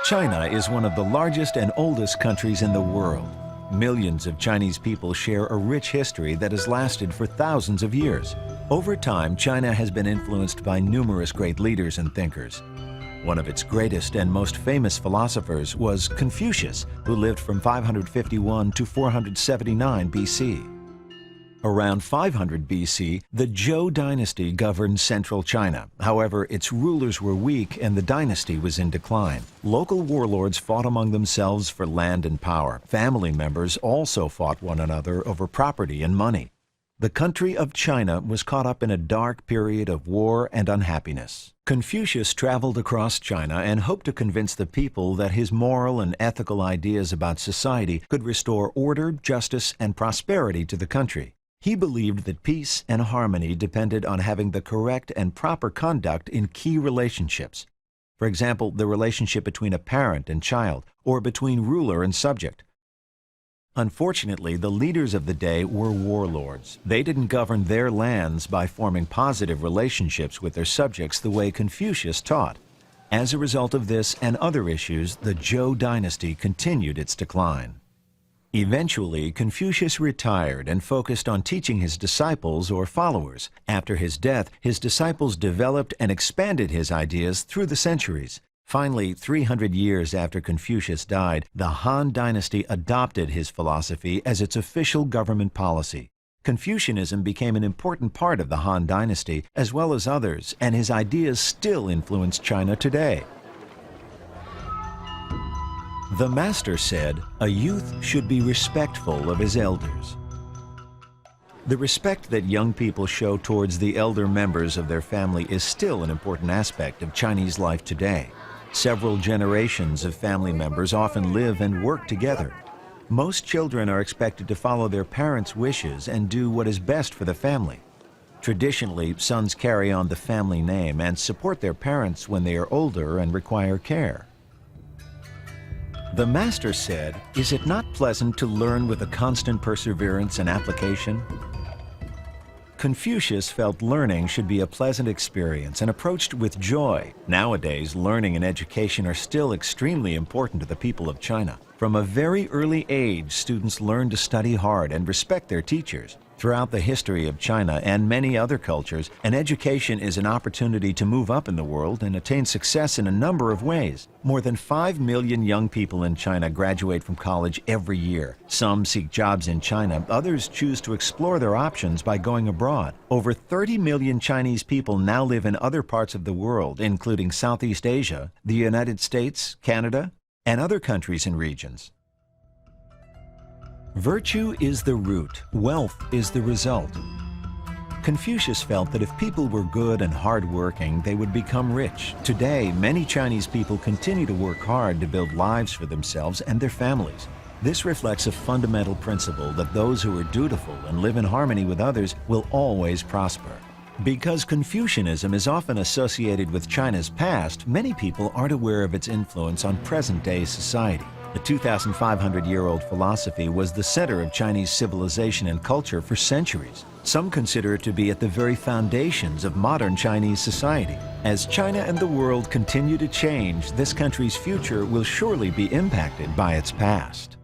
China is one of the largest and oldest countries in the world. Millions of Chinese people share a rich history that has lasted for thousands of years. Over time, China has been influenced by numerous great leaders and thinkers. One of its greatest and most famous philosophers was Confucius, who lived from 551 to 479 BC. Around 500 BC, the Zhou dynasty governed central China. However, its rulers were weak and the dynasty was in decline. Local warlords fought among themselves for land and power. Family members also fought one another over property and money. The country of China was caught up in a dark period of war and unhappiness. Confucius traveled across China and hoped to convince the people that his moral and ethical ideas about society could restore order, justice, and prosperity to the country. He believed that peace and harmony depended on having the correct and proper conduct in key relationships. For example, the relationship between a parent and child, or between ruler and subject. Unfortunately, the leaders of the day were warlords. They didn't govern their lands by forming positive relationships with their subjects the way Confucius taught. As a result of this and other issues, the Zhou dynasty continued its decline. Eventually, Confucius retired and focused on teaching his disciples or followers. After his death, his disciples developed and expanded his ideas through the centuries. Finally, 300 years after Confucius died, the Han Dynasty adopted his philosophy as its official government policy. Confucianism became an important part of the Han Dynasty, as well as others, and his ideas still influence China today. The master said, "A youth should be respectful of his elders." The respect that young people show towards the elder members of their family is still an important aspect of Chinese life today. Several generations of family members often live and work together. Most children are expected to follow their parents' wishes and do what is best for the family. Traditionally, sons carry on the family name and support their parents when they are older and require care. The master said, "Is it not pleasant to learn with a constant perseverance and application?" Confucius felt learning should be a pleasant experience and approached with joy. Nowadays, learning and education are still extremely important to the people of China. From a very early age, students learn to study hard and respect their teachers. Throughout the history of China and many other cultures, an education is an opportunity to move up in the world and attain success in a number of ways. More than 5 million young people in China graduate from college every year. Some seek jobs in China, others choose to explore their options by going abroad. Over 30 million Chinese people now live in other parts of the world, including Southeast Asia, the United States, Canada, and other countries and regions. Virtue is the root, wealth is the result. Confucius felt that if people were good and hardworking, they would become rich. Today, many Chinese people continue to work hard to build lives for themselves and their families. This reflects a fundamental principle that those who are dutiful and live in harmony with others will always prosper. Because Confucianism is often associated with China's past, many people aren't aware of its influence on present-day society. The 2,500-year-old philosophy was the center of Chinese civilization and culture for centuries. Some consider it to be at the very foundations of modern Chinese society. As China and the world continue to change, this country's future will surely be impacted by its past.